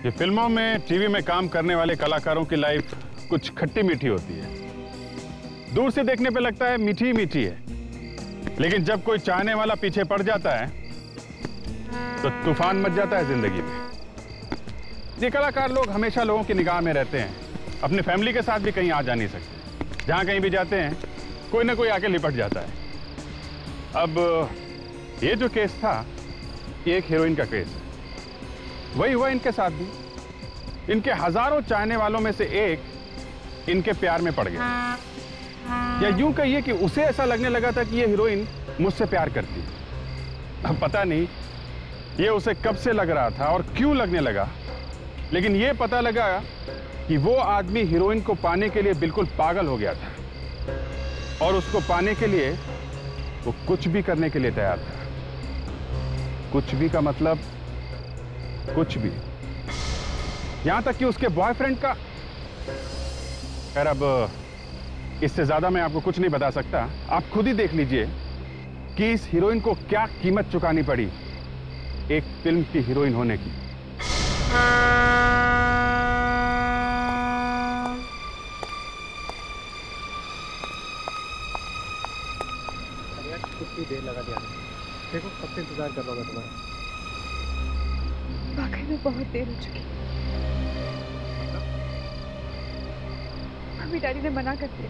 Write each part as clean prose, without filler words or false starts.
कि फिल्मों में, टीवी में काम करने वाले कलाकारों की लाइफ कुछ खट्टी मीठी होती है। दूर से देखने पे लगता है मीठी मीठी है, लेकिन जब कोई चाहने वाला पीछे पड़ जाता है तो तूफान मच जाता है जिंदगी में। ये कलाकार लोग हमेशा लोगों की निगाह में रहते हैं, अपनी फैमिली के साथ भी कहीं आ जा नहीं सकते। जहां कहीं भी जाते हैं कोई ना कोई आके लिपट जाता है। अब ये जो केस था, ये एक हीरोइन का केस है। वही हुआ इनके साथ भी। इनके हजारों चाहने वालों में से एक इनके प्यार में पड़ गया, या यूं कहिए कि उसे ऐसा लगने लगा था कि ये हीरोइन मुझसे प्यार करती है। अब पता नहीं ये उसे कब से लग रहा था और क्यों लगने लगा, लेकिन ये पता लगा कि वो आदमी हीरोइन को पाने के लिए बिल्कुल पागल हो गया था, और उसको पाने के लिए वो कुछ भी करने के लिए तैयार था। कुछ भी का मतलब कुछ भी, यहां तक कि उसके बॉयफ्रेंड का। खैर, अब इससे ज्यादा मैं आपको कुछ नहीं बता सकता। आप खुद ही देख लीजिए कि इस हीरोइन को क्या कीमत चुकानी पड़ी एक फिल्म की हीरोइन होने की। कितनी देर लगा दिया, देखो कब से इंतजार कर रहा हूं तुम्हारा। वाकई में बहुत देर हो चुकी। मम्मी डैडी ने मना कर दिया।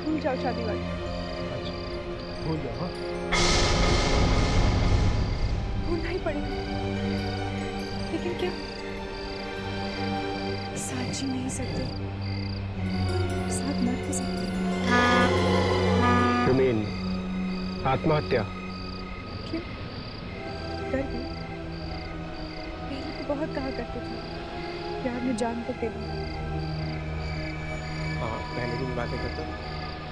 भूल जाओ शादी वाली। अच्छा, भूल जाओ। हाँ, भूलना ही पड़ेगा, लेकिन क्या साथ जी नहीं सकते, साथ मर भी सकते। You mean आत्महत्या? क्यों? डर गई? पहले तो बहुत कहा करते थे प्यार में जान तो दे दो। हाँ, पहले दिन बातें करता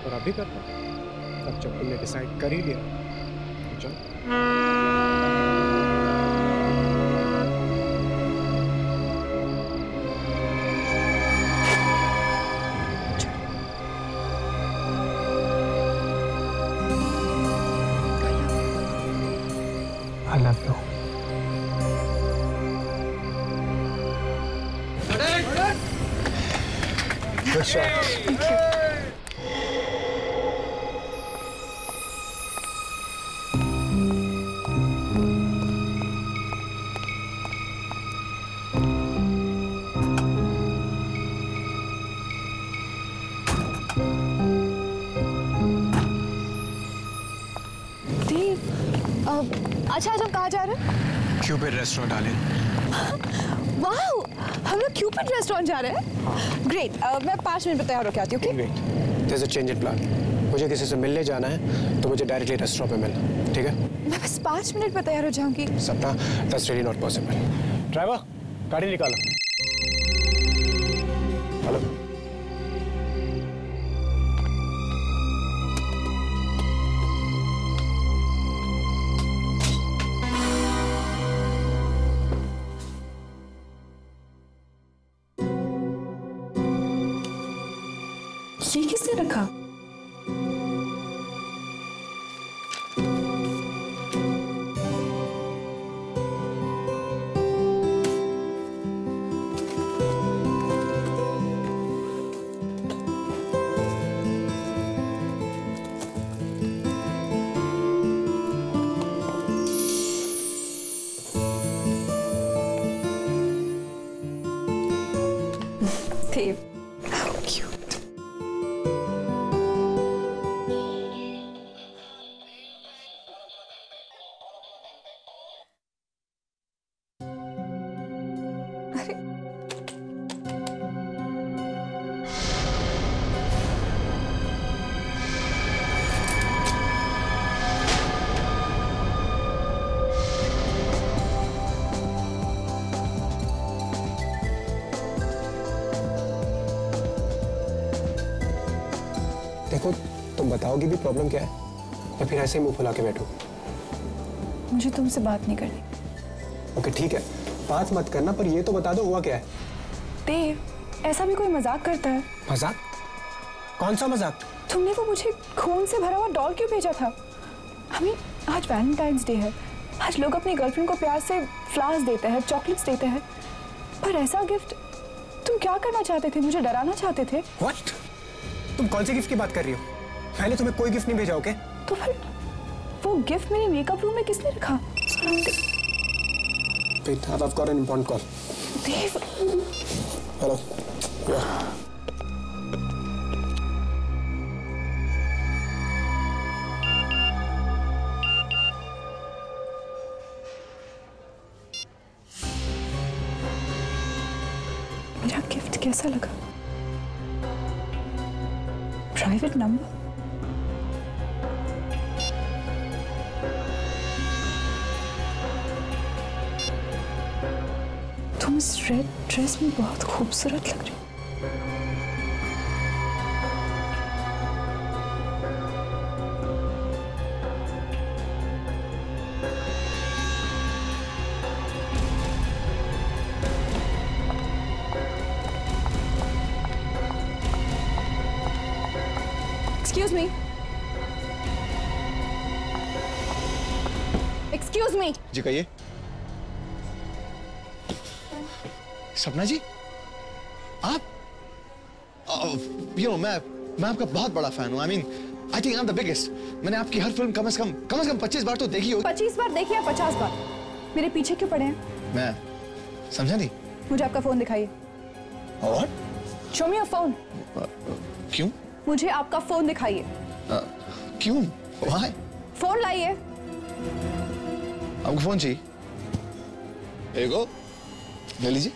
और अभी करता। अब जब तुमने डिसाइड कर ही लिया तो चलो। I love you. Good shot. Thank you. अच्छा, आज हम कहाँ जा रहे हैं? Cupid restaurant darling. वाओ, हम लोग क्यूपिड रेस्टोरेंट जा रहे हैं। ग्रेट, मैं 5 मिनट में तैयार होके आती हूँ। Okay? Great. There's a change in plan. मुझे किसी से मिलने जाना है तो मुझे डायरेक्टली रेस्टोरेंट पे मिलना, ठीक है? मैं बस 5 मिनट में तैयार हो जाऊंगी। सपना, that's really not possible. Driver, गाड़ी निकालो। हेलो। ये किसने रखा? Dave, how cute. देखो, तुम बताओगी भी प्रॉब्लम क्या है, या फिर ऐसे ही मुंह फुला के बैठो? मुझे तुमसे बात नहीं करनी। ओके ठीक है, बात मत करना, पर ये तो बता दो हुआ क्या है। देव, ऐसा भी कोई मजाक करता है? मजाक? कौन सा मजाक? तुमने वो मुझे खून से भरा हुआ डॉल क्यों भेजा था? आज वैलेंटाइंस डे है। आज लोग अपनी गर्लफ्रेंड को प्यार से फ्लावर्स देते हैं, चॉकलेट्स देते हैं। पर ऐसा गिफ्ट तुम क्या करना चाहते थे? मुझे डराना चाहते थे? What? तुम कौन से गिफ्ट की बात कर रही हो? मैंने तुम्हें कोई गिफ्ट नहीं भेजा, ओके? तो फिर वो गिफ्ट मेरे मेकअप रूम में किसने रखा? Wait, I've got an important call. Dev. Hello. Yeah. मेरा गिफ्ट कैसा लगा? Private number? तुम इस रेड ड्रेस में बहुत खूबसूरत लग रही हो। Excuse me. Excuse me. जी कहिए। सपना जी, आप मैं आपका बहुत बड़ा फैन हूँ। I mean, I think I'm the biggest. मैंने आपकी हर फिल्म कम से कम 25 बार तो देखी होगी। 25 बार देखी या 50 बार? मेरे पीछे क्यों पड़े हैं? मैं समझा नहीं। मुझे आपका फोन दिखाइए। What? Show me your phone. क्यों? मुझे आपका फोन दिखाइए। क्यों? Why? फोन लाइए। आपको फोन चाहिए? Here you go. ले लीजिए।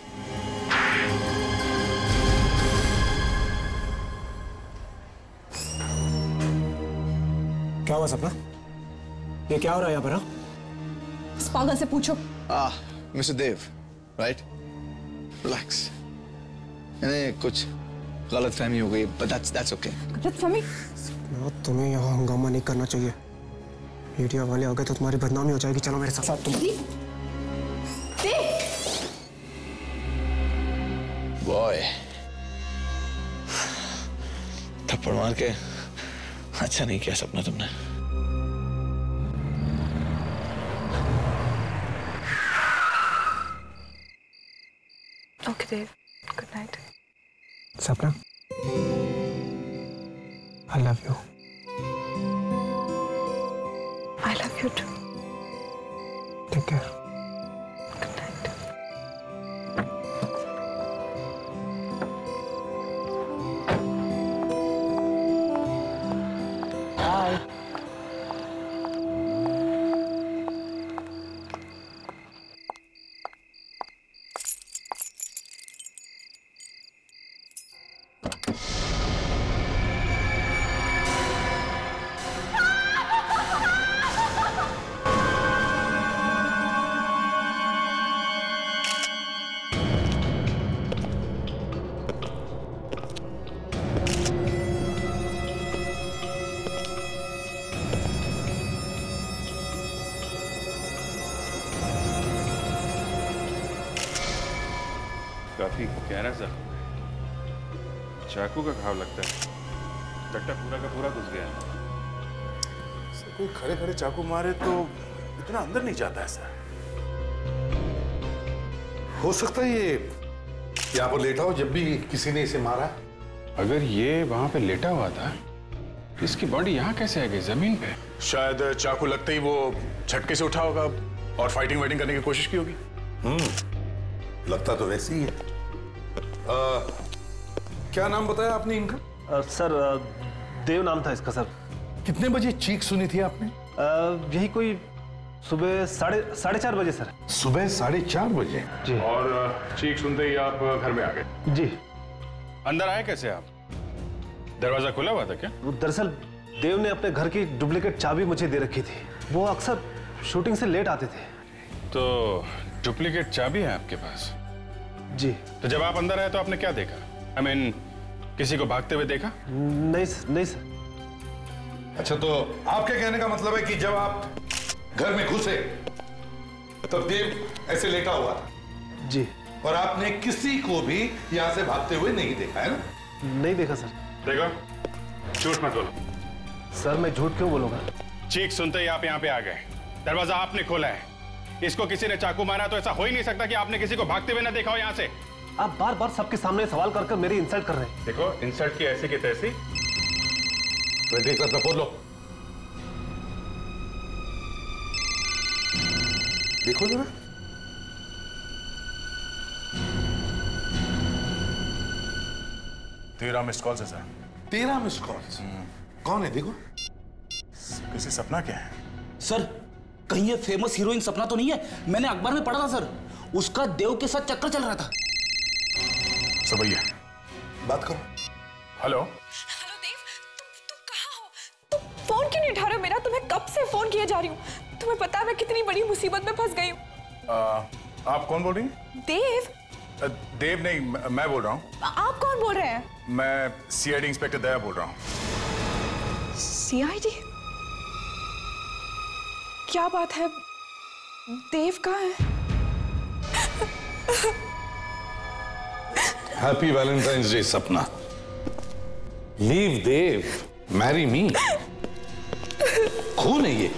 क्या हुआ सपना? ये क्या हो रहा है यहाँ पर? इस पागल से पूछो। मिस्टर देव, राइट? रिलैक्स। इन्हें कुछ गलतफहमी हो गई, but that's okay. गलतफहमी? तुम्हें यहाँ हंगामा नहीं करना चाहिए। मीडिया वाले आ गए तो तुम्हारी बदनामी हो जाएगी। चलो मेरे साथ। तुम बॉय, थप्पड़ मार के अच्छा नहीं किया सपना तुमने। ओके देव, गुड नाइट। सपना, I love you. I love you too. Take care. Good night. Bye. काफी गहरा जख्म है। चाकू का घाव लगता है। कट्टा पूरा का पूरा घुस गया है। कोई खड़े खड़े चाकू मारे तो इतना अंदर नहीं जाता है सर। हो सकता है ये यहाँ पर लेटा हो जब भी किसी ने इसे मारा। अगर ये वहां पे लेटा हुआ था, इसकी बॉडी यहाँ कैसे आ गई जमीन पे? शायद चाकू लगते ही वो झटके से उठा होगा और फाइटिंग वाइटिंग करने की कोशिश की होगी। लगता तो वैसे ही है। क्या नाम बताया आपने इनका? सर देव नाम था इसका सर। कितने बजे चीख सुनी थी आपने? यही कोई सुबह साढ़े 4 बजे सर। सुबह 4:30 बजे? जी। और चीख सुनते ही आप घर में आ गए? जी। अंदर आए कैसे आप? दरवाजा खुला हुआ था क्या? दरअसल देव ने अपने घर की डुप्लीकेट चाबी मुझे दे रखी थी। वो अक्सर शूटिंग से लेट आते थे। तो डुप्लीकेट चाबी है आपके पास? जी। तो जब आप अंदर आए तो आपने क्या देखा? I mean, किसी को भागते हुए देखा? नहीं सर। अच्छा, तो आपके कहने का मतलब है कि जब आप घर में घुसे तो देव ऐसे लेटा हुआ था? जी। और आपने किसी को भी यहां से भागते हुए नहीं देखा है ना? नहीं देखा सर। देखो, झूठ मत बोलो। सर मैं झूठ क्यों बोलूंगा? चीख सुनते ही आप यहाँ पे आ गए। दरवाजा आपने खोला है। इसको किसी ने चाकू मारा तो ऐसा हो ही नहीं सकता कि आपने किसी को भागते हुए ना देखा हो यहाँ से। आप बार बार सबके सामने सवाल कर मेरी इंसल्ट कर रहे हैं। देखो, इंसल्ट की ऐसी की तैसी। बोल लो। देखो जरा। तेरा मिस्ड कॉल है सर। 13 missed calls. कौन है देखो? किसी सपना क्या है? सर कहीं ये फेमस हीरोइन सपना तो नहीं है? मैंने अखबार में पढ़ा था सर, उसका देव के साथ चक्कर चल रहा था। सर भैया बात करो। हेलो हेलो देव, तुम कहाँ हो? तुम फोन क्यों नहीं उठा रहे हो मेरा? तुम्हें कब से फोन किए जा रही हूँ। तुम्हें पता है मैं कितनी बड़ी मुसीबत में फंस गई हूँ। आप कौन बोल रही हैं? देव। देव नहीं, मैं बोल रहा हूँ। आप कौन बोल रहे हैं? मैं सीआईडी इंस्पेक्टर दया बोल रहा हूँ। सीआईडी? क्या बात है? देव कहाँ है? हैप्पी वैलेंटाइंस डे सपना। लीव देव, मैरी मी। खून है ये,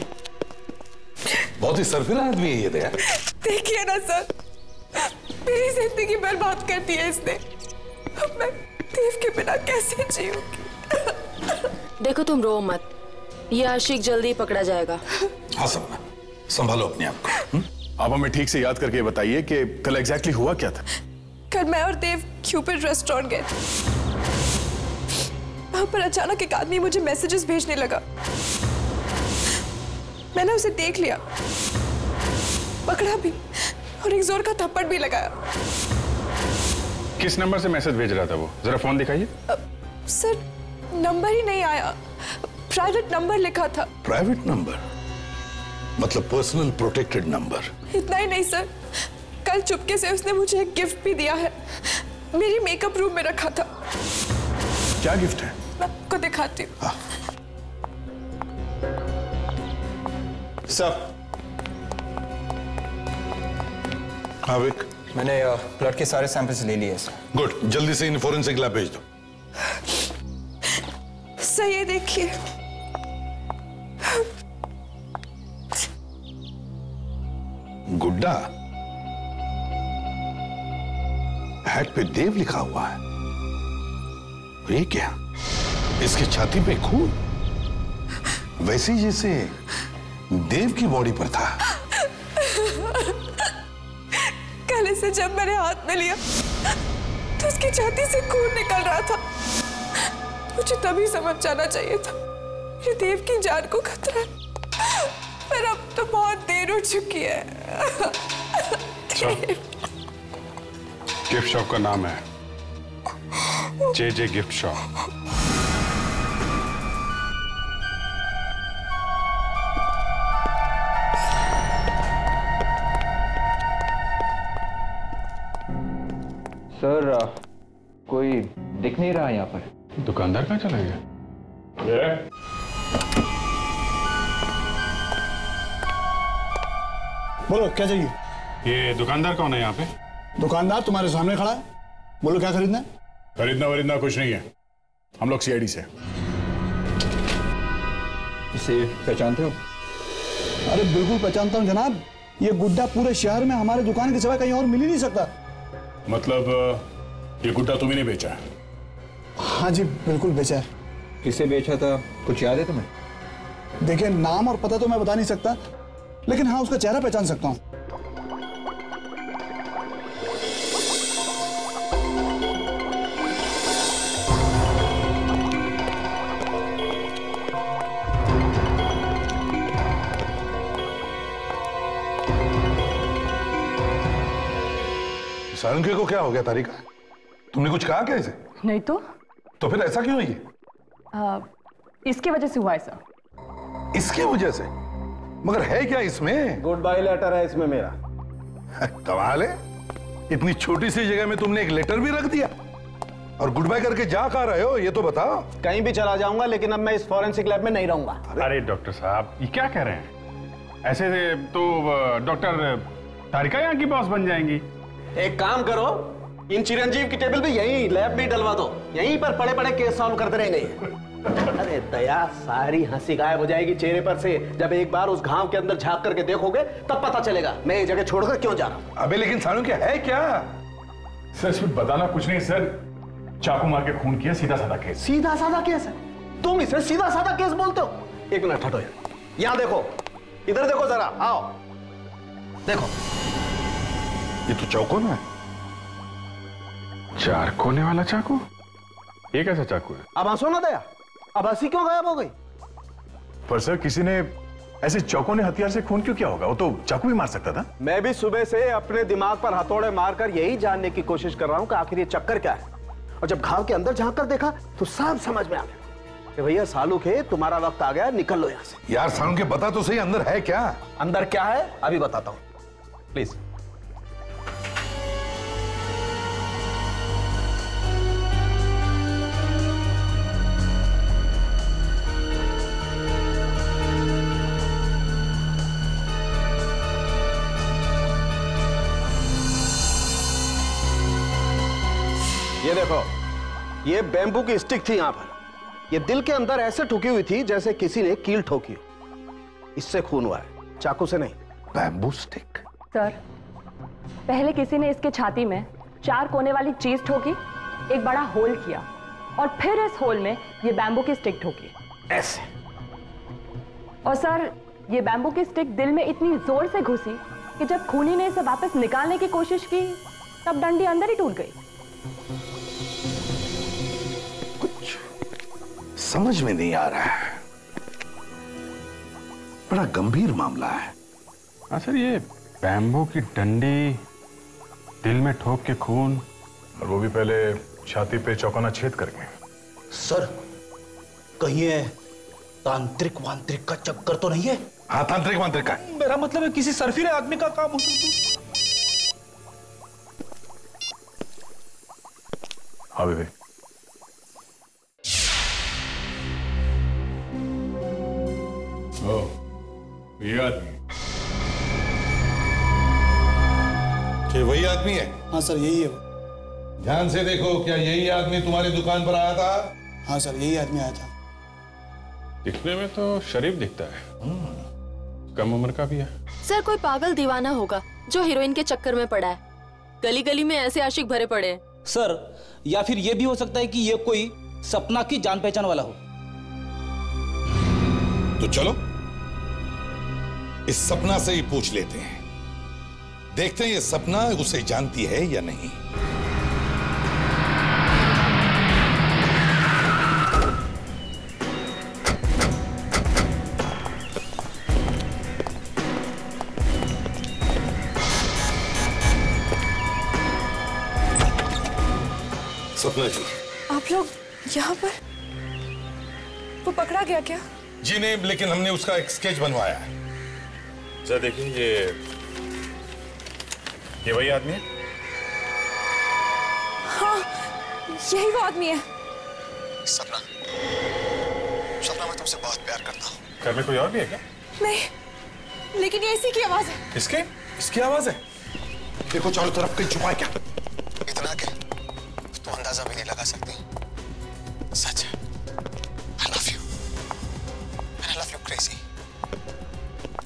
बहुत ही सरफिरा आदमी है ये दया। देखिए ना सर, मेरी जिंदगी बर्बाद कर दी है इसने। अब मैं देव के बिना कैसे जीऊंगी? देखो तुम रो मत, ये आशिक जल्दी पकड़ा जाएगा। हाँ सपना, संभालो अपने आप को। आप हमें ठीक से याद करके बताइए कि कल एग्जैक्टली हुआ क्या था? कल मैं और देव क्यूपिड रेस्टोरेंट गए थे। वहां पर अचानक एक आदमी मुझे मैसेजेस भेजने लगा। मैंने उसे देख लिया, पकड़ा भी और एक जोर का थप्पड़ भी लगाया। किस नंबर से मैसेज भेज रहा था वो? जरा फोन दिखाइए। सर नंबर ही नहीं आया, प्राइवेट नंबर लिखा था। प्राइवेट नंबर मतलब पर्सनल प्रोटेक्टेड नंबर? इतना ही नहीं सर, कल चुपके से उसने मुझे एक गिफ्ट भी दिया है। मेरी मेकअप रूम में रखा था। क्या गिफ्ट है? मैं आपको दिखाती हूँ। सर, हाँ विक, मैंने ब्लड के सारे सैंपल्स ले लिए सर। गुड, जल्दी से इन फोरेंसिक लैब भेज दो। सर ये देखिए, गुड्डा, हैट पे देव लिखा हुआ है। ये क्या? इसकी छाती पे खून, वैसे जैसे देव की बॉडी पर था। कल इसे जब मैंने हाथ में लिया तो उसकी छाती से खून निकल रहा था। मुझे तभी समझ जाना चाहिए था ये देव की जान को खतरा है। पर अब तो बहुत देर हो चुकी है। गिफ्ट शॉप का नाम है जे गिफ्ट शॉप। सर कोई दिख नहीं रहा यहाँ पर। दुकानदार कहाँ चला गया? बोलो क्या चाहिए? ये दुकानदार कौन है यहाँ पे? दुकानदार तुम्हारे सामने खड़ा है, बोलो क्या खरीदना है? खरीदना वरीदना कुछ नहीं है, हम लोग सीआईडी से। इसे पहचानते हो? अरे बिल्कुल पहचानता हूँ जनाब, ये गुड्डा पूरे शहर में हमारे दुकान के सिवा कहीं और मिल ही नहीं सकता। मतलब ये गुड्डा तुम्हें नहीं बेचा है? हाँ जी बिल्कुल बेचा है। किसे बेचा था कुछ याद है तुम्हें? देखिए नाम और पता तो मैं बता नहीं सकता, लेकिन हाँ उसका चेहरा पहचान सकता हूँ। सारंगी को क्या हो गया तारिका? तुमने कुछ कहा क्या इसे? नहीं तो फिर ऐसा क्यों है ये? इसकी वजह से हुआ है सर। इसकी वजह से? मगर है क्या इसमें? गुड बाय लेटर है इसमें मेरा। कमाल है, इतनी छोटी सी जगह में तुमने एक लेटर भी रख दिया। और गुड बाय करके जा कहाँ रहे हो ये तो बताओ। कहीं भी चला जाऊंगा, लेकिन अब मैं इस फॉरेंसिक लैब में नहीं रहूंगा। अरे डॉक्टर साहब ये क्या कह रहे हैं? ऐसे तो डॉक्टर तारिका यहाँ की बॉस बन जाएंगी। एक काम करो, इन चिरंजीव की टेबल पे यहीं लैब में डलवा दो, यहीं पर पड़े पड़े केस सॉल्व करते रहेंगे। अरे दया, सारी हंसी गायब हो जाएगी चेहरे पर से जब एक बार उस घाव के अंदर झांक करके देखोगे, तब पता चलेगा मैं ये जगह छोड़कर क्यों जा रहा हूं। अबे लेकिन सानू क्या है क्या? सर इसमें बताना कुछ नहीं सर, चाकू मार के खून किया, सीधा साधा केस। सीधा साधा केस है? तुम इसे सीधा साधा केस बोलते हो? एक मिनट हटो यार, यहां देखो, इधर देखो जरा, आओ देखो। ये तो चौकोन है। 4 कोने वाला चाकू? ये कैसा चाकू है? अब हंसो ना दया, अब हंसी क्यों गायब हो गई? पर सर किसी ने ऐसे चौकोने हथियार से खून क्यों किया होगा? वो तो चाकू भी मार सकता था। मैं भी सुबह से अपने दिमाग पर हथौड़े मारकर यही जानने की कोशिश कर रहा हूं कि आखिर ये चक्कर क्या है। और जब घाव के अंदर झांक कर देखा तो सब समझ में आ गया कि भैया सालू के तुम्हारा वक्त आ गया, निकल लो यहां से। यार सालू के बता तो सही, अंदर है क्या? अंदर क्या है अभी बताता हूं, प्लीज। ये देखो, ये बैम्बू की स्टिक थी यहां पर। ये दिल के अंदर ऐसे ठुकी हुई थी जैसे किसी ने कील ठोकी हो। इससे खून हुआ है, चाकू से नहीं। Bamboo stick? सर, पहले किसी ने इसके छाती में 4 कोने वाली चीज ठोकी, एक बड़ा होल किया और फिर इस होल में ये बैम्बू की स्टिक ठोकी ऐसे। और सर, ये बैम्बू की स्टिक दिल में इतनी जोर से घुसी कि जब खूनी ने इसे वापस निकालने की कोशिश की तब डंडी अंदर ही टूट गई। समझ में नहीं आ रहा है, बड़ा गंभीर मामला है। हाँ सर, ये बैम्बू की डंडी दिल में ठोक के खून, और वो भी पहले छाती पे चौकाना छेद करके। सर, कहीं ये तांत्रिक वांत्रिक का चक्कर तो नहीं है? हाँ, तांत्रिक वांत्रिक का। मेरा मतलब है किसी सरफिरे आदमी का काम हो सकता है। हाँ विवेक, ये आदमी क्या वही आदमी है? हाँ सर, यही है वो। ध्यान से देखो, क्या यही आदमी तुम्हारी दुकान पर आया था? हाँ सर, यही आदमी आया था। दिखने में तो शरीफ दिखता है, कम उम्र का भी है। सर, कोई पागल दीवाना होगा जो हीरोइन के चक्कर में पड़ा है। गली गली में ऐसे आशिक भरे पड़े हैं। सर, या फिर यह भी हो सकता है कि ये कोई सपना की जान पहचान वाला हो। तो चलो इस सपना से ही पूछ लेते हैं, देखते हैं ये सपना उसे जानती है या नहीं। सपना जी, आप लोग यहाँ पर? वो पकड़ा गया क्या? जी नहीं, लेकिन हमने उसका एक स्केच बनवाया है। जरा देखिए, ये वही आदमी है? हाँ, यही वो आदमी है। सपना, सपना मैं तुमसे बहुत प्यार करता हूँ। घर में कोई और भी है क्या? नहीं, लेकिन ये इसी की आवाज है। इसकी आवाज है? देखो चारों तरफ कहीं छुपा है क्या? इतना के तो अंदाजा भी नहीं लगा सकती। सच है, I love you and I love you crazy।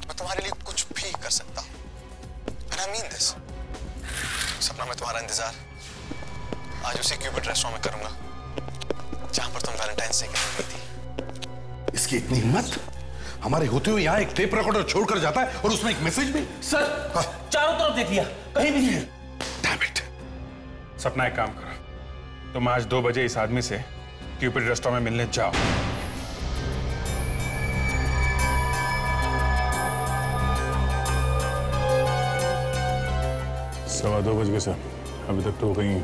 मैं तुम्हारे लिए कुछ भी कर सकता हूँ and I mean this। सपना, मैं तुम्हारा इंतजार आज उसी क्यूपिड रेस्टोरेंट में करूंगा जहां पर तुम वैलेंटाइंस डे के दिन गई थी। इसकी इतनी हिम्मत, हमारे होते हुए यहाँ एक टेप रिकॉर्डर छोड़कर जाता है और उसमें एक मैसेज भी। सर, चारों तरफ देख लिया, कहीं भी नहीं है। Damn it। सपना, एक काम करो, तुम आज 2 बजे इस आदमी से क्यूपिड रेस्टोरेंट में मिलने जाओ। सवा 2 बज गए सर, अभी तक तो कहीं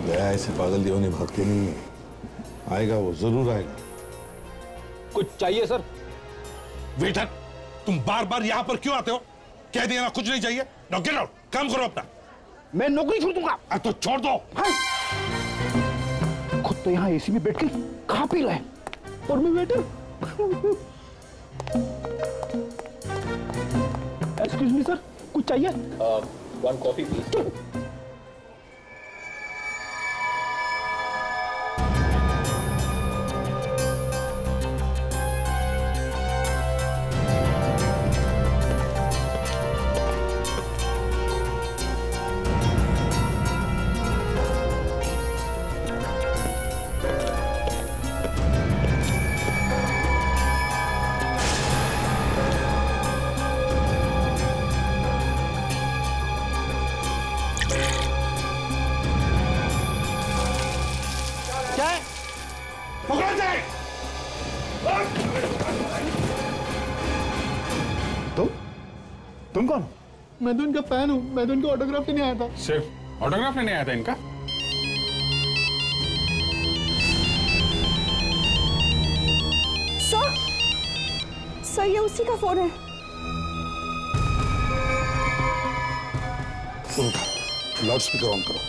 दया ऐसे पागल दीवाने भागते नहीं है। आएगा वो, जरूर आएगा। कुछ चाहिए सर? वेटर, तुम बार बार यहाँ पर क्यों आते हो? कह दिया ना कुछ नहीं चाहिए। नाउ गेट आउट, काम करो अपना। मैं नौकरी छोड़ दूंगा। तो छोड़ दो। खुद तो यहाँ एसी में बैठ के खा पी रहे और मैं वेटर। एक्सक्यूज मी सर, कुछ चाहिए? 1 कॉफी प्लीज। तुम कौन? मैं तो इनका फैन हूँ, मैं तो इनका ऑटोग्राफ लेने आया था। सिर्फ ऑटोग्राफ लेने आया था इनका? सर ये उसी का फोन है। लाउड स्पीकर ऑन करो।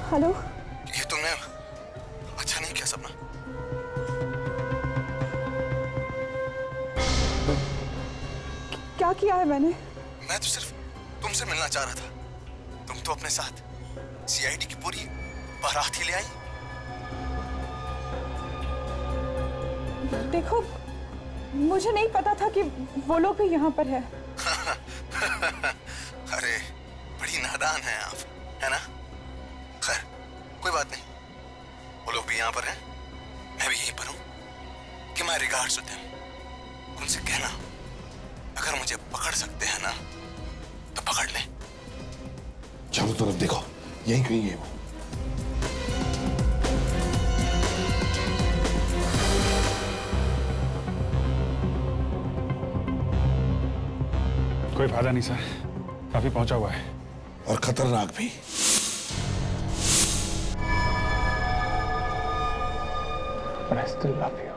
हेलो। ये तुमने अच्छा नहीं किया सपना। क्या किया है मैंने? मैं तो सिर्फ तुमसे मिलना चाह रहा था। तुम तो अपने साथ सीआईडी की पूरी बारात ही ले आई। देखो, मुझे नहीं पता था कि वो लोग भी यहाँ पर है। अरे बड़ी नादान है आप, है ना? खैर कोई बात नहीं, वो लोग भी यहाँ पर हैं, मैं भी यहीं पर हूँ। कि माय रिगार्ड्स टू देम। उनसे कहना अगर मुझे पकड़ सकते हैं ना तो पकड़ ले। चारों तरफ देखो, यहीं कहीं है वो। कोई फायदा नहीं सर, काफी पहुंचा हुआ है और खतरनाक भी। I still love you.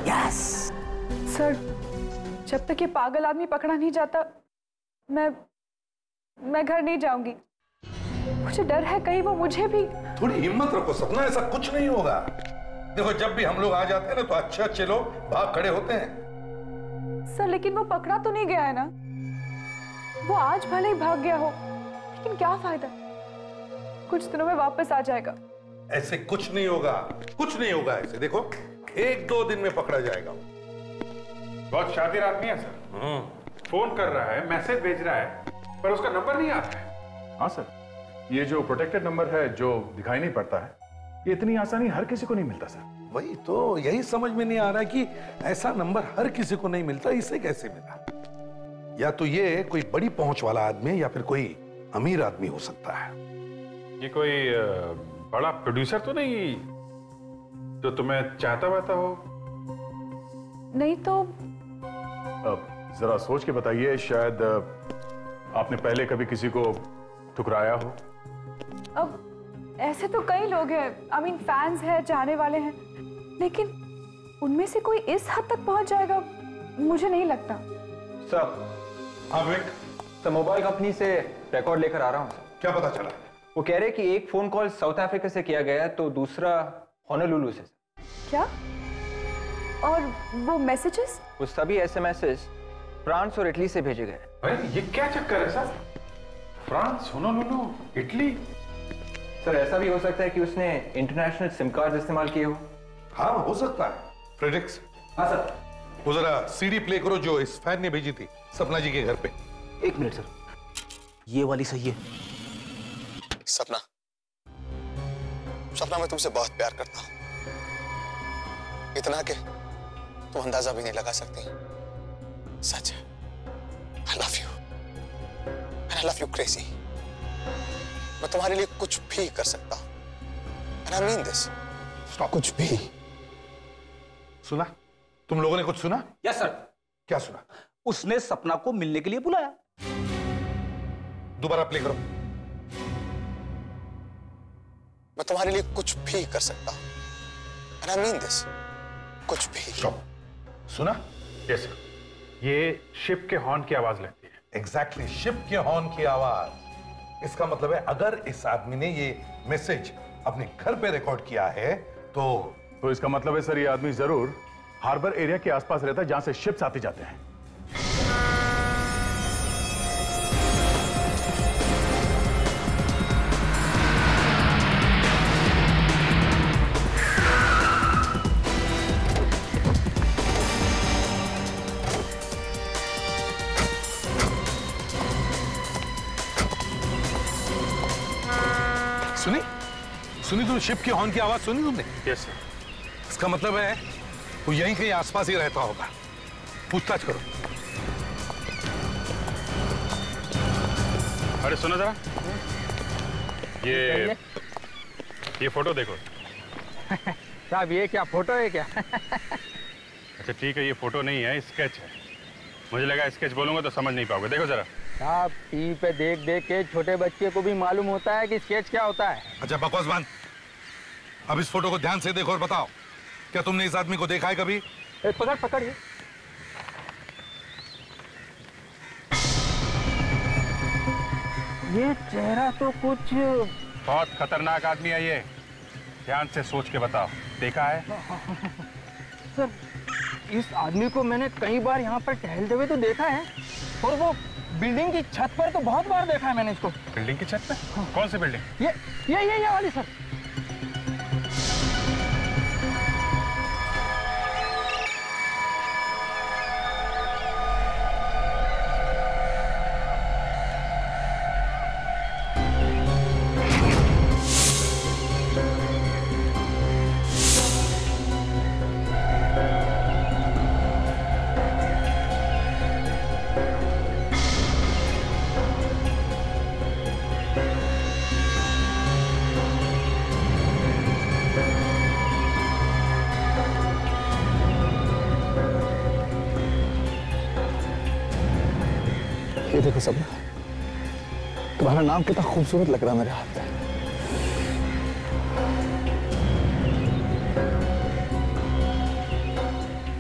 Yes! Sir, जब तक ये पागल आदमी पकड़ा नहीं जाता, मैं घर नहीं जाऊंगी। मुझे डर है कहीं वो मुझे भी। थोड़ी हिम्मत रखो सपना, ऐसा कुछ नहीं होगा। देखो जब भी हम लोग आ जाते हैं ना तो अच्छे अच्छे लोग भाग खड़े होते हैं। सर लेकिन वो पकड़ा तो नहीं गया है ना? वो आज भले ही भाग गया हो, लेकिन क्या फायदा? कुछ दिनों में वापस आ जाएगा। ऐसे कुछ नहीं होगा, कुछ नहीं होगा ऐसे। देखो 1-2 दिन में पकड़ा जाएगा। बहुत शातिर आदमी है सर। फोन कर रहा है, मैसेज भेज रहा है, पर उसका नंबर नहीं आता है। हाँ सर, ये जो प्रोटेक्टेड नंबर है जो दिखाई नहीं पड़ता है, ये इतनी आसानी हर किसी को नहीं मिलता सर। वही तो, यही समझ में नहीं आ रहा कि ऐसा नंबर हर किसी को नहीं मिलता, इसे कैसे मिला? या तो ये कोई बड़ी पहुंच वाला आदमी है या फिर कोई अमीर आदमी हो सकता है। ये कोई बड़ा प्रोड्यूसर तो नहीं जो तुम्हें चाहता वाता हो? नहीं तो जरा सोच के बताइए, शायद आपने पहले कभी किसी को ठुकराया हो। अब ऐसे तो कई लोग हैं, आई मीन फैंस हैं, चाहने वाले हैं, लेकिन उनमें से कोई इस हद तक पहुंच जाएगा मुझे नहीं लगता। सर, हाँ विक, सर मोबाइल कंपनी से रिकॉर्ड लेकर आ रहा हूँ। क्या पता चला? वो कह रहे कि एक फोन कॉल साउथ अफ्रीका से किया गया है तो दूसरा होनोलुलु से। क्या? और वो मैसेजेस? वो सभी एसएमएसेस फ्रांस और इटली से भेजे गए। अरे ये क्या चक्कर है sir? France, Honolulu, Italy? Sir ऐसा भी हो सकता है कि उसने इंटरनेशनल सिम कार्ड इस्तेमाल किए हो। हाँ हो सकता है। फ्रेडरिक्स। हाँ सर। वो जरा सीडी प्ले करो जो इस फैन ने भेजी थी सपना जी के घर पे। 1 मिनट सर, ये वाली सही है। सपना, सपना मैं तुमसे बहुत प्यार करता हूं, इतना कि तुम अंदाजा भी नहीं लगा सकती। सच है, I love you and I love you crazy। मैं तुम्हारे लिए कुछ भी कर सकता हूं and I mean this। कुछ भी। सुना? तुम लोगों ने कुछ सुना? Yes sir. क्या सुना? उसने सपना को मिलने के लिए बुलाया। दोबारा प्ले करो। मैं तुम्हारे लिए कुछ भी कर सकता हूं and I mean this। कुछ भी। सुना? यस सर, ये शिप के हॉर्न की आवाज लगती है। एग्जैक्टली, शिप के हॉर्न की आवाज। इसका मतलब है अगर इस आदमी ने ये मैसेज अपने घर पे रिकॉर्ड किया है तो इसका मतलब है सर ये आदमी जरूर हार्बर एरिया के आसपास रहता है जहां से शिप्स आते जाते हैं। सुनी तुम शिप की हॉर्न की आवाज सुनी तुमने? Yes sir. इसका मतलब है वो यहीं कहीं आसपास ही रहता होगा। पूछताछ करो। अरे सुनो जरा, ये फोटो देखो। साहब ये क्या फोटो है क्या? अच्छा ठीक है, ये फोटो नहीं है, स्केच है। मुझे लगा स्केच बोलूंगा तो समझ नहीं पाओगे। देखो जरा। साहब टीवी पे देख देख के छोटे बच्चे को भी मालूम होता है कि स्केच क्या होता है। अच्छा बकवास बंद। अब इस फोटो को ध्यान से देखो और बताओ, क्या तुमने इस आदमी को देखा है कभी? पकड़ पकड़ ये चेहरा तो कुछ बहुत खतरनाक आदमी है ये। ध्यान से सोच के बताओ, देखा है? सर इस आदमी को मैंने कई बार यहाँ पर टहलते हुए तो देखा है, और वो बिल्डिंग की छत पर तो बहुत बार देखा है मैंने इसको। बिल्डिंग की छत पे? कौन सी बिल्डिंग? ये वाली सर। ये देखो सपना, तुम्हारा नाम कितना खूबसूरत लग रहा है मेरे हाथ में।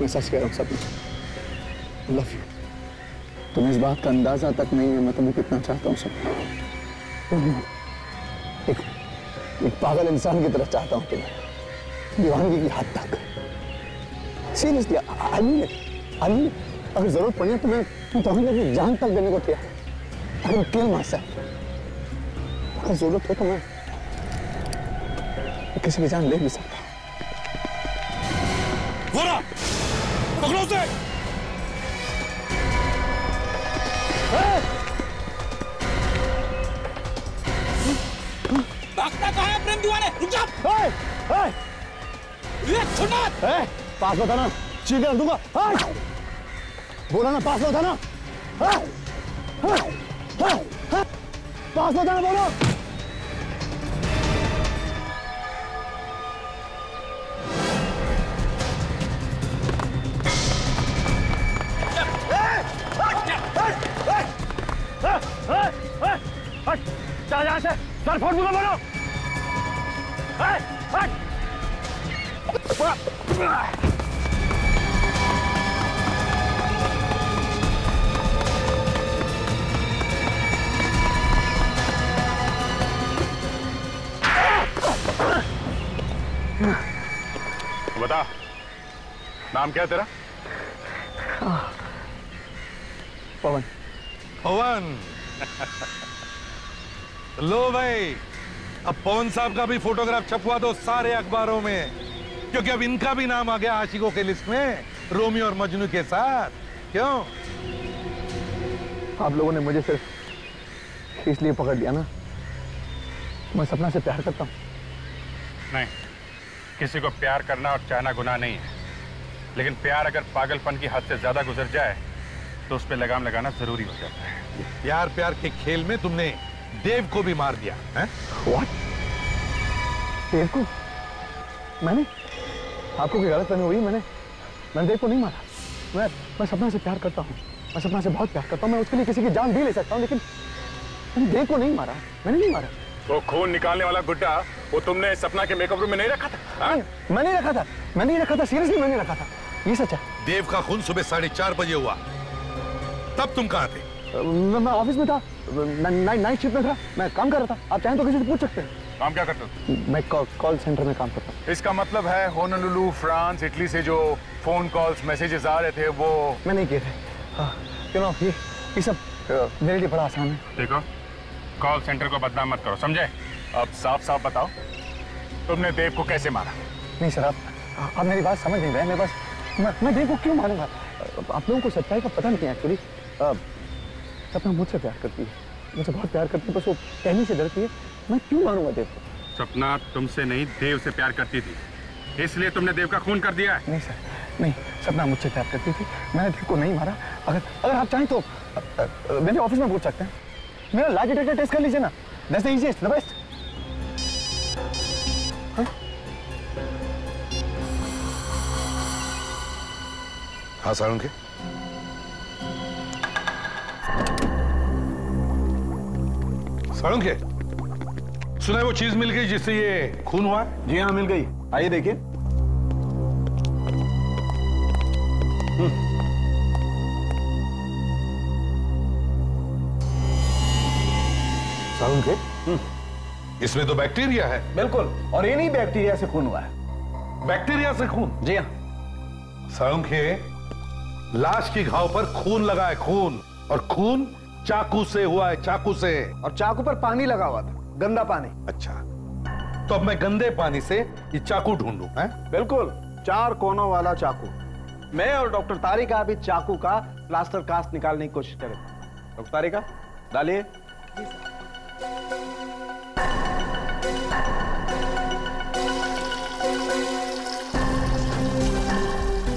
मैं सच कह रहा हूँ सपना, लव यू। तुम्हें इस बात का अंदाजा तक नहीं है मैं तुम्हें कितना चाहता हूँ सपना। एक पागल इंसान की तरह चाहता हूँ तुम्हें, दीवानगी की हद तक। Seriously I mean it. अगर जरूरत पड़ी तो मैं तुम्हें अपनी जान तक देने को तैयार हूं। अगर किल माइसेल्फ, अगर जरूरत हो तो मैं किसी की जान ले भी सकता हूं। पकड़ो उसे। भागता कहाँ है प्रेम दीवाने? रुक जा। पास बताना, चीख कर दूंगा। बोला ना पास बताना। पास बताना बोलो। चल यहाँ से, सर फोन दूंगा बोलो। बता, नाम क्या है तेरा? पवन। पवन। लो भाई, अब पवन साहब का भी फोटोग्राफ छपवा दो सारे अखबारों में, क्योंकि अब इनका भी नाम आ गया आशिकों के लिस्ट में, रोमियो और मजनू के साथ। क्यों? आप लोगों ने मुझे सिर्फ इसलिए पकड़ लिया ना, मैं सपना से प्यार करता हूँ। नहीं, किसी को प्यार करना और चाहना गुनाह नहीं है, लेकिन प्यार अगर पागलपन की हद से ज्यादा गुजर जाए तो उस पर लगाम लगाना जरूरी हो जाता है। यार प्यार के खेल में तुमने देव को भी मार दिया है? What? देव को? मैंने? आपको कोई गलतफहमी हुई? मैंने देव को नहीं मारा। मैं सपना से प्यार करता हूँ, मैं सपना से बहुत प्यार करता हूँ। मैं उसके लिए किसी की जान भी ले सकता हूँ, लेकिन मैंने देव को नहीं मारा। मैंने नहीं मारा। वो खून निकालने वाला गुड्डा, वो तुमने सपना के मेकअप रूम में नहीं रखा था? मैं नहीं रखा था, मैं नहीं रखा था, सीरियसली मैंने रखा था, ये सच है। देव का खून सुबह 4:30 बजे हुआ, तब तुम कहाँ थे? मैं ऑफिस में था, नाइट शिफ्ट में था, मैं काम कर रहा था। आप चाहें तो किसी से पूछ सकते हैं। काम क्या करते हो? मैं कॉल सेंटर में काम करता हूँ। इसका मतलब है होनोलुलु, फ्रांस, इटली से जो फोन कॉल्स, मैसेजेस आ रहे थे वो मैं नहीं किए थे। ये सब मेरे लिए बड़ा आसान है। देखो, कॉल सेंटर को बदनाम मत करो, समझे? अब साफ साफ बताओ, तुमने देव को कैसे मारा? नहीं सर, आप मेरी बात समझ नहीं रहे। मेरे पास मैं देव को क्यों मारूंगा? आप लोगों को सच्चाई का पता नहीं है एक्चुअली। सपना मुझसे प्यार करती है, मुझसे बहुत प्यार करती है, बस वो कहने से डरती है। मैं क्यों मारूंगा देव को? सपना तुमसे नहीं, देव से प्यार करती थी। इसलिए तुमने देव का खून कर दिया है? नहीं सर, नहीं। सपना मुझसे प्यार करती थी, मैंने देव को नहीं मारा। अगर आप चाहें तो मेरे ऑफिस में पूछ सकते हैं। मेरा लाई डिटेक्टर टेस्ट कर लीजिए ना, that's the easiest, the best. हाँ साळुंखे, साळुंखे, सुना है वो चीज मिल गई जिससे ये खून हुआ है? जी हाँ, मिल गई। आइए देखिए। साळुंखे, इसमें तो बैक्टीरिया है। बिल्कुल, और इन्हीं बैक्टीरिया से खून हुआ है। बैक्टीरिया से खून? जी हाँ। साळुंखे, लाश की घाव पर खून लगा है, खून, और खून चाकू से हुआ है, चाकू से। और चाकू पर पानी लगा हुआ था, गंदा पानी। अच्छा, तो अब मैं गंदे पानी से ये चाकू ढूंढूं, हैं? बिल्कुल, 4 कोनों वाला चाकू। मैं और डॉक्टर तारिका भी चाकू का प्लास्टर कास्ट निकालने की कोशिश करें। डॉक्टर तारिका, डालिए।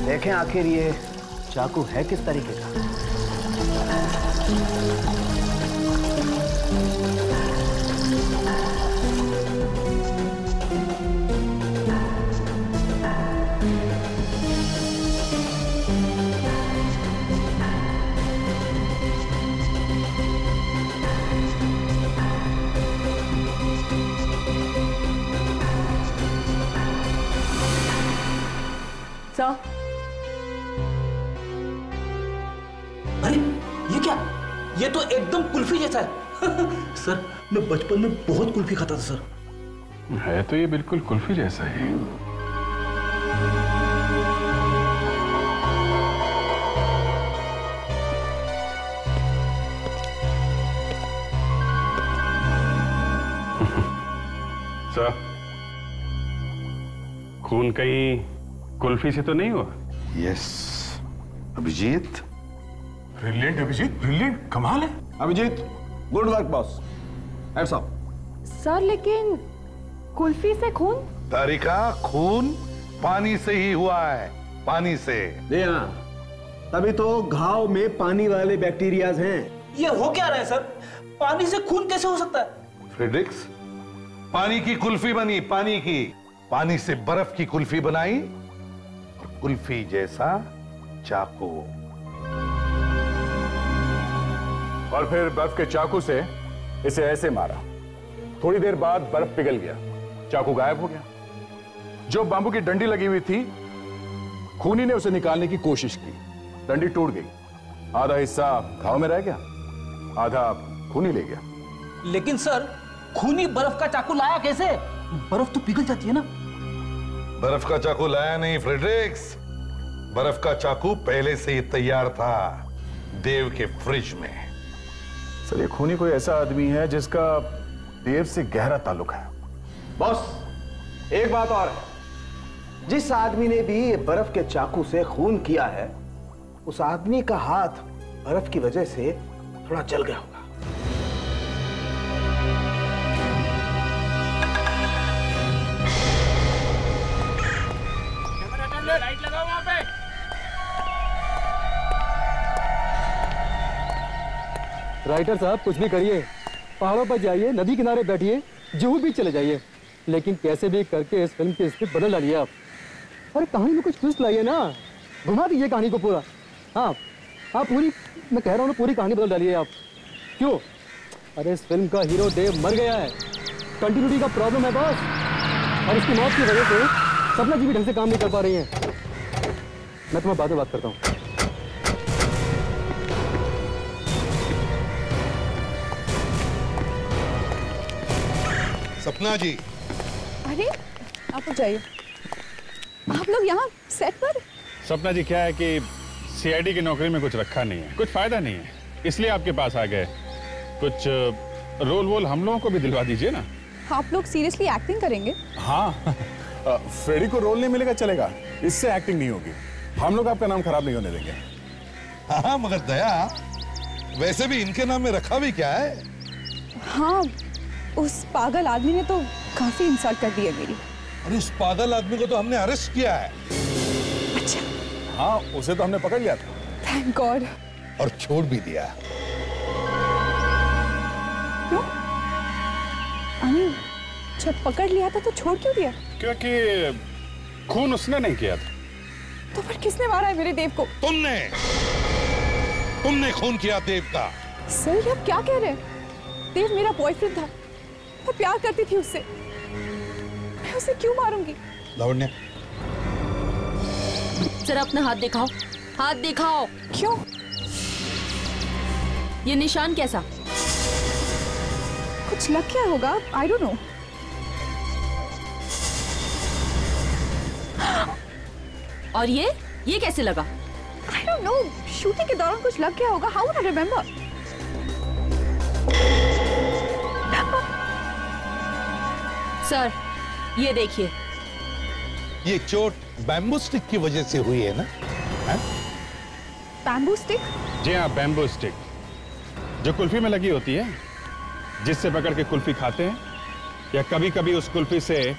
देखें आखिर ये चाकू है किस तरीके का। सर, अरे ये क्या? ये तो एकदम कुल्फी जैसा है। सर, मैं बचपन में बहुत कुल्फी खाता था सर। है तो ये बिल्कुल कुल्फी जैसा ही। सर, खून कहीं कुल्फी से तो नहीं हुआ? Yes Abhijeet. Brilliant Abhijeet, brilliant, कमाल है। Abhijeet, good work boss. Hats off. Sir लेकिन कुल्फी से खून? तारिका, खून पानी से ही हुआ है, पानी से। जी हाँ, तभी तो घाव में पानी वाले बैक्टीरियाज हैं। ये हो क्या रहा है सर? पानी से खून कैसे हो सकता है? फ्रेडरिक्स, पानी की कुल्फी बनी, पानी की। पानी से बर्फ की कुल्फी बनाई और कुल्फी जैसा चाकू। और फिर बर्फ के चाकू से इसे ऐसे मारा। थोड़ी देर बाद बर्फ पिघल गया, चाकू गायब हो गया। जो बांबू की डंडी लगी हुई थी, खूनी ने उसे निकालने की कोशिश की, डंडी टूट गई। आधा हिस्सा घाव में रह गया, आधा खूनी ले गया। लेकिन सर, खूनी बर्फ का चाकू लाया कैसे? बर्फ तो पिघल जाती है ना। बर्फ का चाकू लाया नहीं फ्रेडरिक्स, बर्फ का चाकू पहले से ही तैयार था देव के फ्रिज में। सर, ये खूनी कोई ऐसा आदमी है जिसका देव से गहरा ताल्लुक है। बॉस, एक बात और है। जिस आदमी ने भी ये बर्फ के चाकू से खून किया है, उस आदमी का हाथ बर्फ की वजह से थोड़ा जल गया होगा। लाइट लगाओ वहां पे। राइटर साहब, कुछ भी करिए, पहाड़ों पर जाइए, नदी किनारे बैठिए, जुहू बीच चले जाइए, लेकिन कैसे भी करके इस फिल्म की स्क्रिप्ट बदल डालिए आप। अरे कहानी में कुछ ट्विस्ट लाइए ना, घुमा दीजिए कहानी को पूरा। हाँ हाँ, पूरी, मैं कह रहा हूँ ना, पूरी कहानी बदल डालिए आप। क्यों? अरे इस फिल्म का हीरो देव मर गया है, कंटिन्यूटी का प्रॉब्लम है बॉस, और इसकी मौत की वजह से सपना जी भी ढंग से काम नहीं कर पा रही हैं। मैं तुम्हें बाद में बात करता हूँ। सपना जी। अरे आप लोग जाइए। आप लोग यहाँ सेट पर? सपना जी, क्या है कि सीआईडी की नौकरी में कुछ रखा नहीं है, कुछ फायदा नहीं है, इसलिए आपके पास आ गए। कुछ रोल वोल हम लोगों को भी दिलवा दीजिए ना। आप लोग सीरियसली एक्टिंग करेंगे? हाँ, फ्रेडी को रोल नहीं मिलेगा चलेगा, इससे एक्टिंग नहीं होगी। हम लोग आपका नाम खराब नहीं होने देंगे। हाँ, मगर दया, वैसे भी इनके नाम में रखा भी क्या है? हाँ, उस पागल आदमी ने तो काफी इंसल्ट कर दी है मेरी। और उस पागल आदमी को तो हमने अरेस्ट किया है। अच्छा। हाँ, उसे तो हमने पकड़ लिया था। Thank God. और छोड़ भी दिया। क्यों? अनिल, जब पकड़ लिया था तो छोड़ क्यों दिया? क्योंकि खून उसने नहीं किया था। तो फिर किसने मारा है मेरे देव को? तुमने खून किया देव का। सर, ये आप क्या कह रहे हैं? देव मेरा बॉयफ्रेंड था, मैं प्यार करती थी उससे, मैं उसे क्यों मारूंगी? लावण्या, जरा अपना हाथ दिखाओ, हाथ दिखाओ। क्यों? ये निशान कैसा? कुछ लग गया होगा, आई डोंट नो। और ये कैसे लगा? I don't know, शूटिंग के दौरान कुछ लग गया होगा। How would I remember? Sir, ये देखिए। ये चोट बैम्बू स्टिक की वजह से हुई है ना? Bamboo stick? जी हाँ, बैम्बू स्टिक, जो कुल्फी में लगी होती है, जिससे पकड़ के कुल्फी खाते हैं, या कभी कभी उस कुल्फी से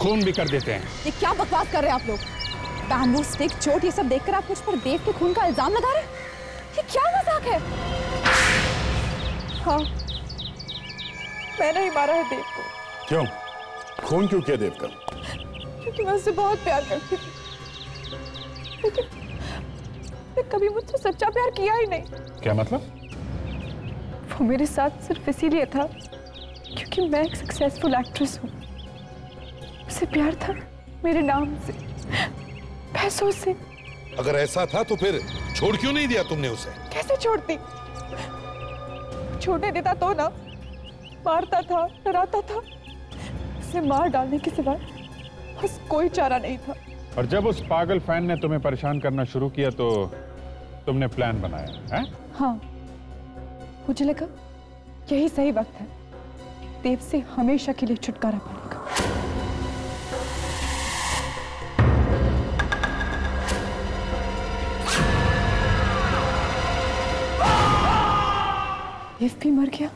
खून भी कर देते हैं। ये क्या बकवास कर रहे हैं आप लोग? बैम्बू स्टिक, चोट, ये सब देखकर आप मुझ पर देव के खून का इल्जाम लगा रहे हैं? ये क्या मजाक है? हाँ, मैंने ही मारा है देव को। क्यों? खून क्यों किया देव का? क्योंकि मैं उससे बहुत प्यार करती थी, लेकिन उसने कभी मुझसे सच्चा प्यार किया ही नहीं। क्या मतलब? वो मेरे साथ सिर्फ इसीलिए था क्योंकि मैं एक सक्सेसफुल एक्ट्रेस हूँ। उसे प्यार था मेरे नाम से, पैसों से। अगर ऐसा था तो फिर छोड़ क्यों नहीं दिया तुमने उसे? कैसे छोड़ती? छोड़ने देता तो ना, मारता था, डराता था। उसे मार डालने के सिवा बस कोई चारा नहीं था। और जब उस पागल फैन ने तुम्हें परेशान करना शुरू किया तो तुमने प्लान बनाया है? हाँ, मुझे लगा यही सही वक्त है देव से हमेशा के लिए छुटकारा पाने का। देव भी मर गया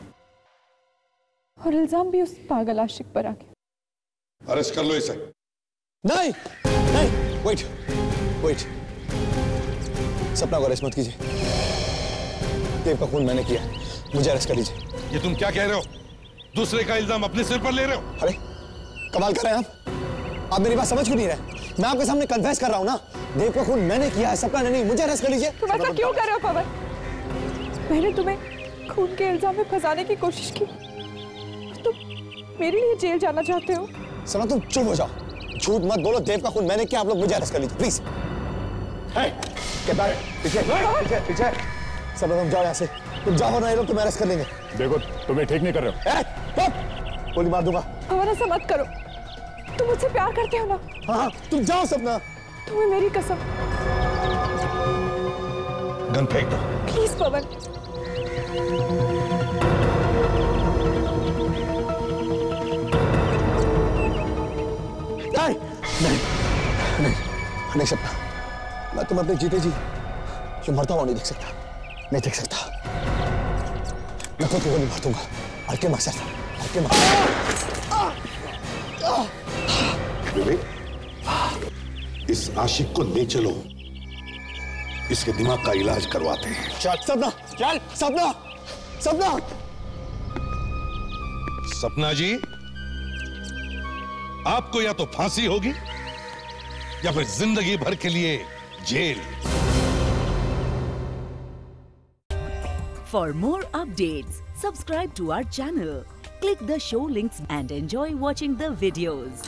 और इल्जाम भी उस पागल आशिक पर आ गया। अरेस्ट कर लो इसे। नहीं, नहीं, वेट। सपना को अरेस्ट मत कीजिए। देव का खून मैंने किया, मुझे अरेस्ट कर लीजिए। ये तुम क्या कह रहे हो? दूसरे का इल्जाम अपने सिर पर ले रहे हो? अरे कमाल कर रहे हैं आप मेरी बात समझ क्यों नहीं रहे? मैं आपके सामने कन्फेस कर रहा हूं ना, देव का खून मैंने किया है, सपना ने नहीं। मुझे अरेस्ट कर लीजिए। तुम ऐसा क्यों कर रहे हो पवन? मैंने तुम्हें खून के इल्जाम में फंसाने की कोशिश की, तुम मेरे लिए जेल जाना चाहते हो? सना, तुम चुप हो जाओ, झूठ मत बोलो। देव का खून मैंने किया, आप लोग मुझे अरेस्ट कर लीजिए प्लीज। पीछे सब लोग जाओ यहाँ से। तुम जाओ ना, ये लोग तुम्हें अरेस्ट कर लेंगे। देखो, तुम्हें ठीक नहीं कर रहे हो। गोली मार दूंगा। पवन, ऐसा मत करो, तुम मुझसे प्यार करते हो ना? हाँ, तुम जाओ सपना। तुम्हें मेरी कसम। गन फेंक दो प्लीज पवन। नहीं सपना, मैं तुम अपने जीते जी जो मरता हुआ नहीं देख सकता। मैं खुद को गोली मार दूंगा। हल्के मकसद था, हल्के विवेक, इस आशिक को ले चलो, इसके दिमाग का इलाज करवाते हैं। चल सपना, चल सपना। सपना जी, आपको या तो फांसी होगी या फिर जिंदगी भर के लिए jail. For more updates, subscribe to our channel, click the show links and enjoy watching the videos.